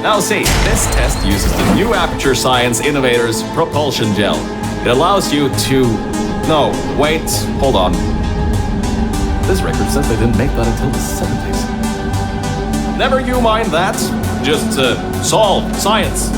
Now see, this test uses the new Aperture Science Innovators Propulsion Gel. It allows you to... No, wait, hold on. This record says they didn't make that until the 70s. Never you mind that. Just solve science.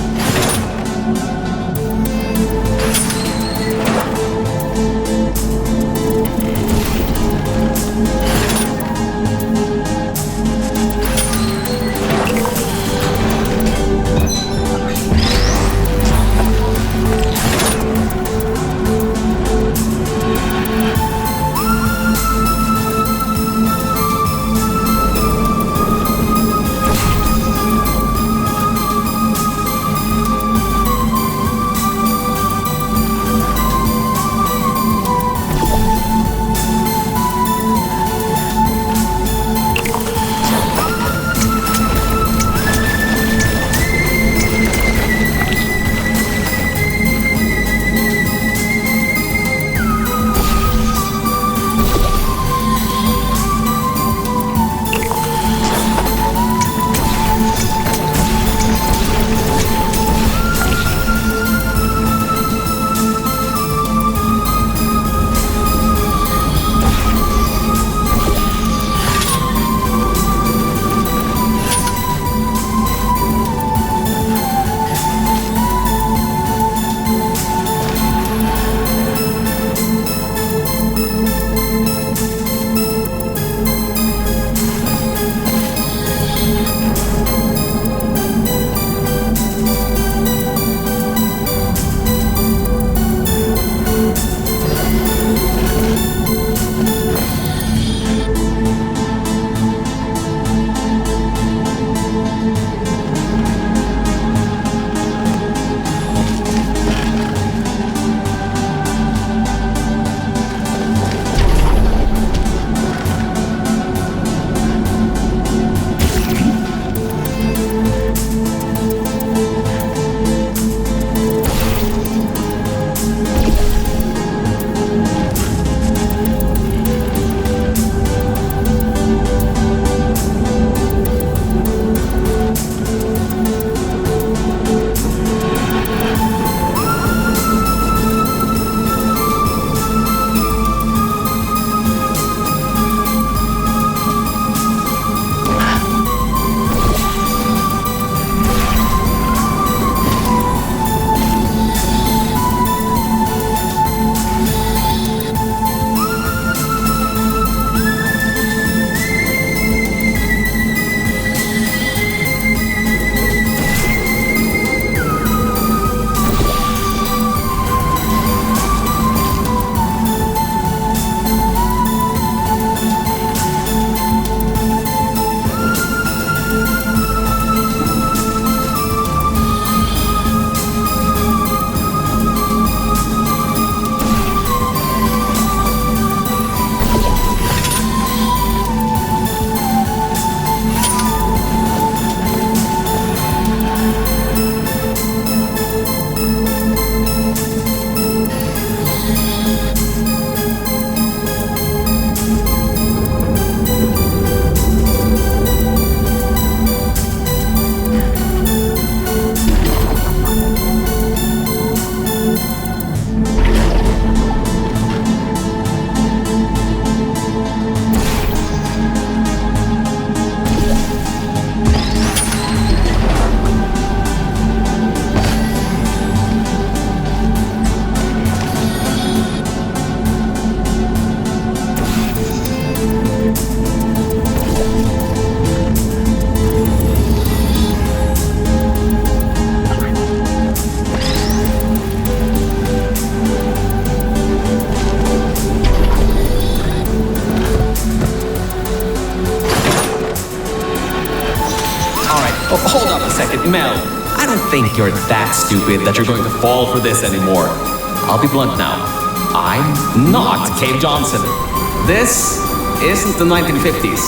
Hold up a second, Mel. I don't think you're that stupid that you're going to fall for this anymore. I'll be blunt now. I'm not Cave Johnson. This isn't the 1950s.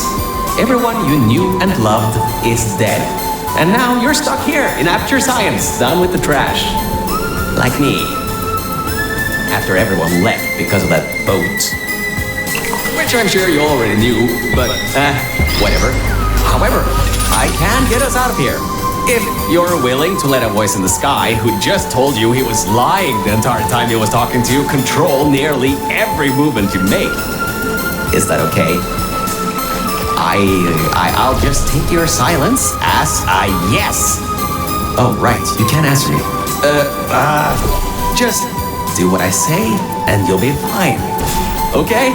Everyone you knew and loved is dead. And now you're stuck here in Aperture Science, down with the trash. Like me. After everyone left because of that boat. Which I'm sure you already knew, but whatever. However, I can get us out of here. If you're willing to let a voice in the sky who just told you he was lying the entire time he was talking to you control nearly every movement you make. Is that okay? I'll just take your silence as a yes. Oh, right, you can't answer me. Just do what I say and you'll be fine. Okay?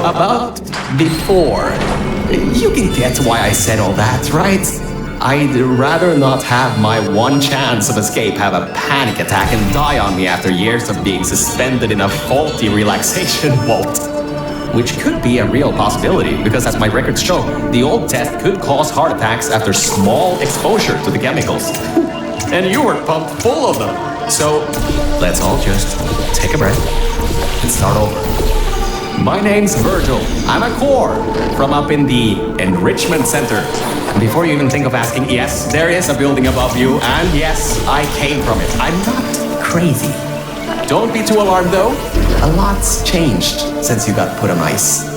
About before. You can get why I said all that, right? I'd rather not have my one chance of escape have a panic attack and die on me after years of being suspended in a faulty relaxation vault. Which could be a real possibility, because as my records show, the old test could cause heart attacks after small exposure to the chemicals. And you were pumped full of them. So, let's all just take a breath and start over. My name's Virgil. I'm a core from up in the Enrichment Center. And before you even think of asking, yes, there is a building above you, and yes, I came from it. I'm not crazy. Don't be too alarmed though. A lot's changed since you got put on ice.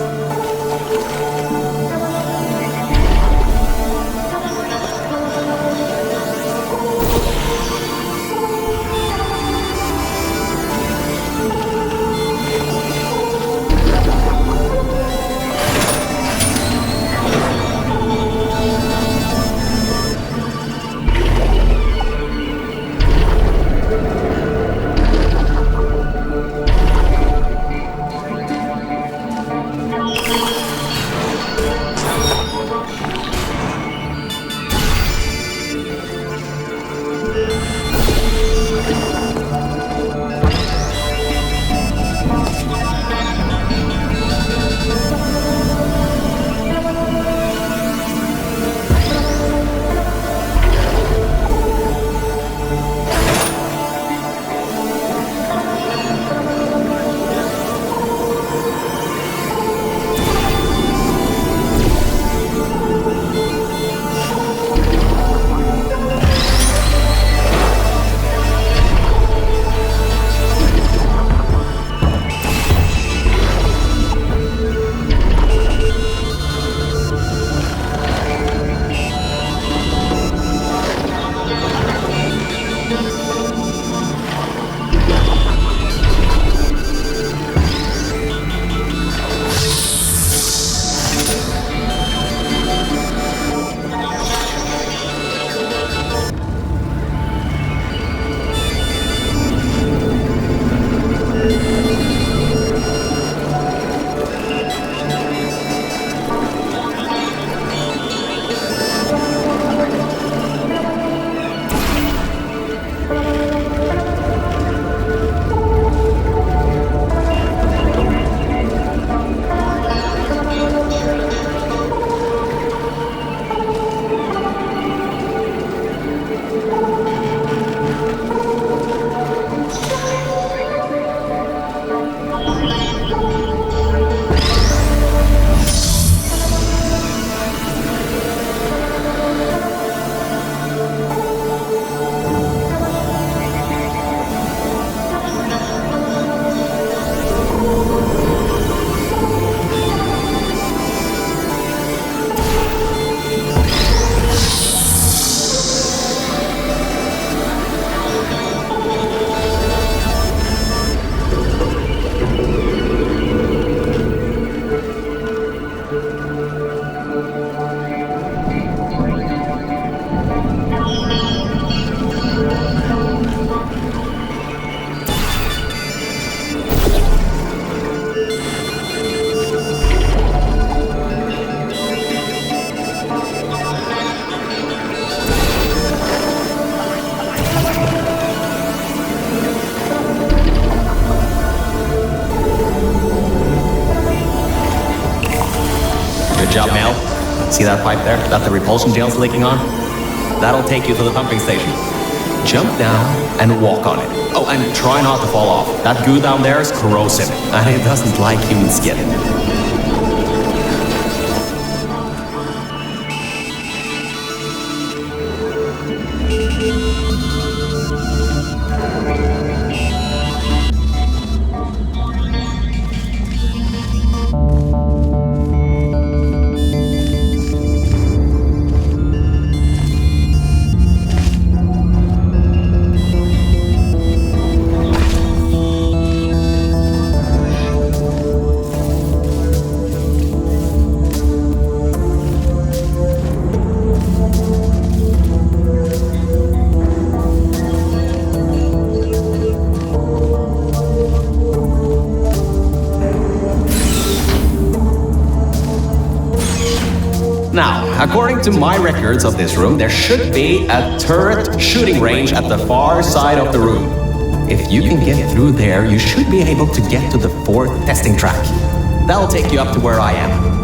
Good job, Mel. See that pipe there that the repulsion gel's leaking on? That'll take you to the pumping station. Jump down and walk on it. Oh, and try not to fall off. That goo down there is corrosive, and it doesn't like human skin. Now, according to my records of this room, there should be a turret shooting range at the far side of the room. If you can get through there, you should be able to get to the fourth testing track. That'll take you up to where I am.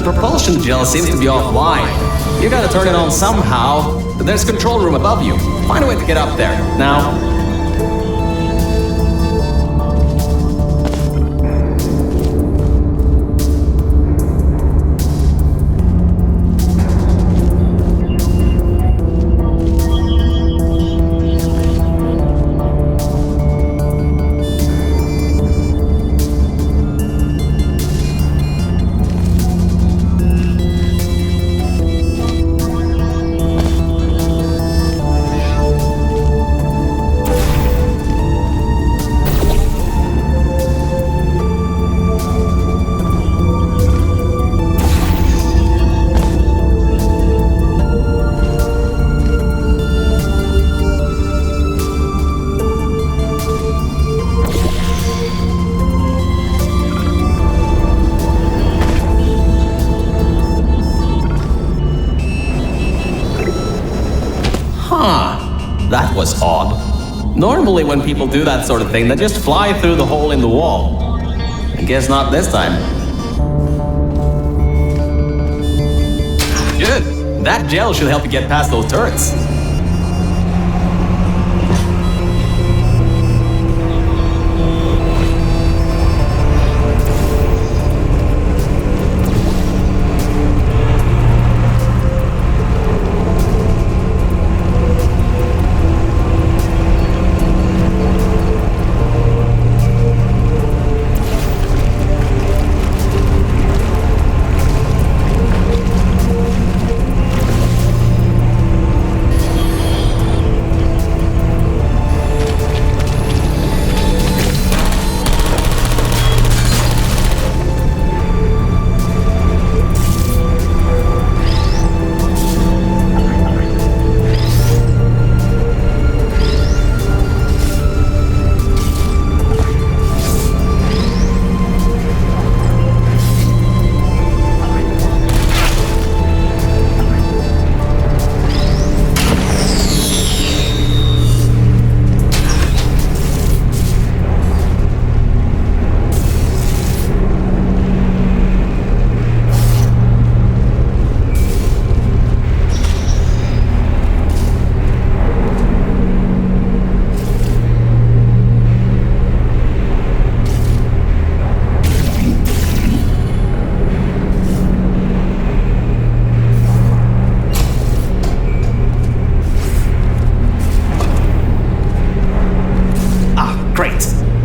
The propulsion gel seems to be offline. You gotta turn it on somehow. There's a control room above you. Find a way to get up there. Now. That was odd. Normally when people do that sort of thing, they just fly through the hole in the wall. I guess not this time. Good. That gel should help you get past those turrets.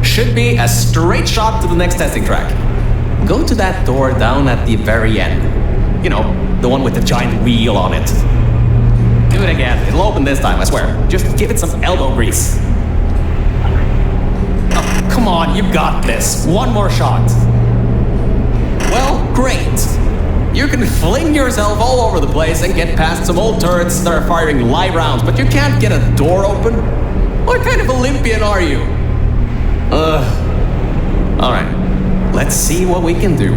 Should be a straight shot to the next testing track. Go to that door down at the very end. You know, the one with the giant wheel on it. Do it again. It'll open this time, I swear. Just give it some elbow grease. Oh, come on, you got this. One more shot. Well, great. You can fling yourself all over the place and get past some old turrets that are firing live rounds, but you can't get a door open? What kind of Olympian are you? Alright, let's see what we can do.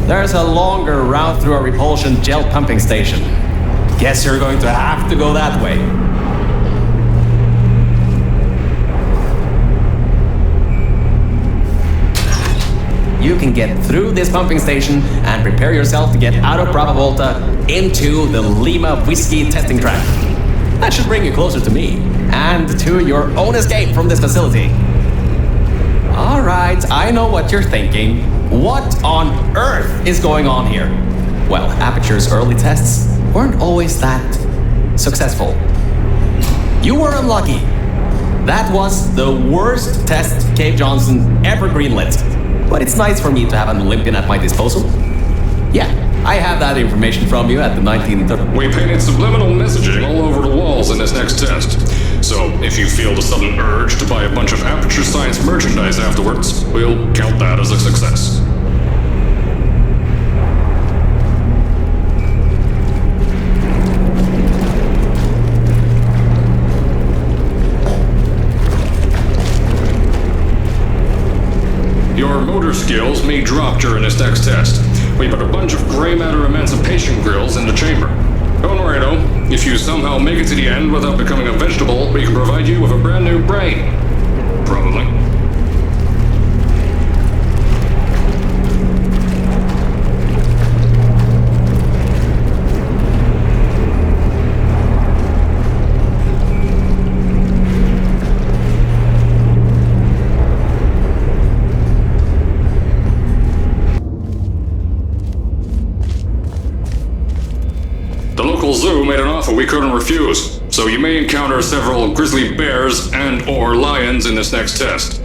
There's a longer route through a repulsion gel pumping station. Guess you're going to have to go that way. You can get through this pumping station and prepare yourself to get out of Bravo Volta into the Lima Whiskey testing track. That should bring you closer to me and to your own escape from this facility. Alright, I know what you're thinking. What on earth is going on here? Well, Aperture's early tests weren't always that successful. You were unlucky. That was the worst test Cave Johnson ever greenlit. But it's nice for me to have an Olympian at my disposal. Yeah, I have that information from you at the 1930s. We painted subliminal messaging all over the walls in this next test. So if you feel the sudden urge to buy a bunch of Aperture Science merchandise afterwards, we'll count that as a success. Your motor skills may drop during this next test. We put a bunch of gray matter emancipation grills in the chamber. Don't worry though, if you somehow make it to the end without becoming a vegetable, we can provide you with a brand new brain. Probably. offer we couldn't refuse, so you may encounter several grizzly bears and/or lions in this next test.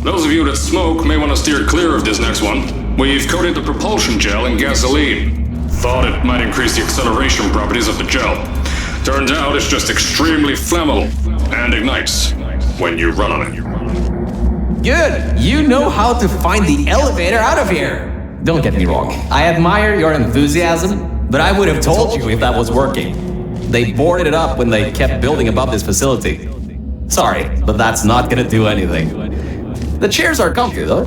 Those of you that smoke may want to steer clear of this next one. We've coated the propulsion gel in gasoline. Thought it might increase the acceleration properties of the gel. Turns out it's just extremely flammable and ignites when you run on it. Good! You know how to find the elevator out of here! Don't get me wrong, I admire your enthusiasm, but I would have told you if that was working. They boarded it up when they kept building above this facility. Sorry, but that's not gonna do anything. The chairs are comfy, though.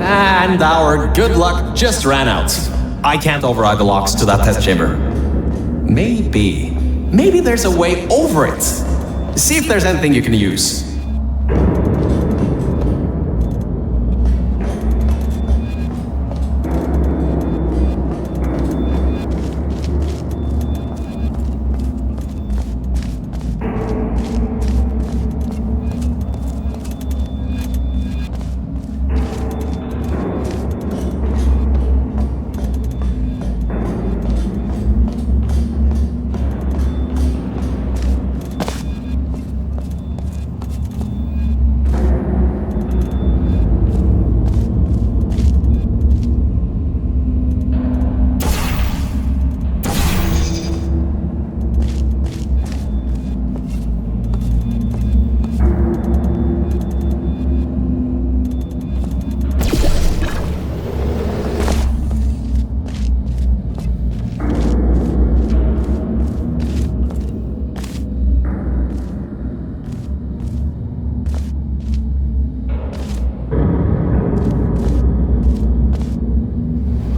And our good luck just ran out. I can't override the locks to that test chamber. Maybe there's a way over it. See if there's anything you can use.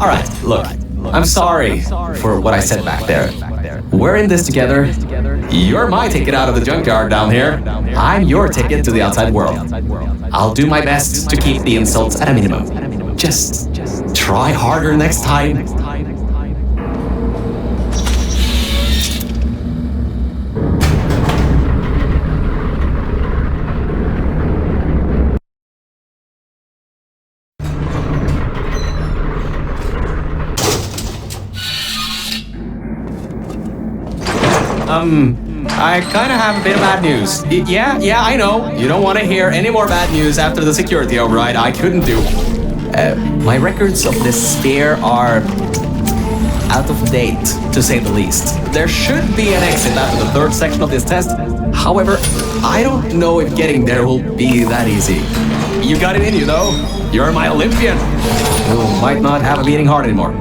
Alright, look, I'm sorry for what I said back there. We're in this together. You're my ticket out of the junkyard down here. I'm your ticket to the outside world. I'll do my best to keep the insults at a minimum. Just try harder next time. I kinda have a bit of bad news. Yeah, I know. You don't want to hear any more bad news after the security override. I couldn't do. My records of this sphere are out of date, to say the least. There should be an exit after the third section of this test. However, I don't know if getting there will be that easy. You got it in you, though. You're my Olympian. You might not have a beating heart anymore.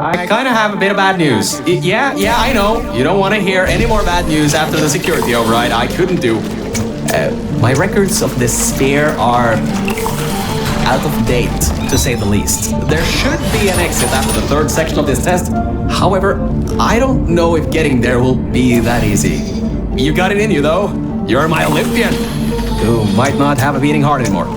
I kind of have a bit of bad news. Yeah, I know. You don't want to hear any more bad news after the security override. I couldn't do. My records of this sphere are out of date, to say the least. There should be an exit after the third section of this test. However, I don't know if getting there will be that easy. You got it in you, though. You're my Olympian, who might not have a beating heart anymore.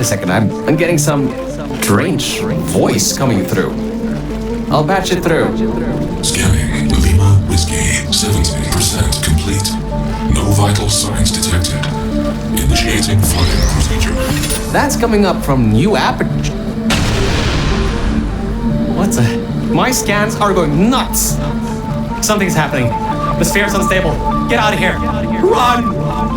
a second. I'm getting some strange voice coming through. I'll patch it through. Scanning Lima Whiskey, 70% complete. No vital signs detected. Initiating flooding procedure. That's coming up from new aperture. What the? My scans are going nuts. Something's happening. The sphere's unstable. Get out of here. Run!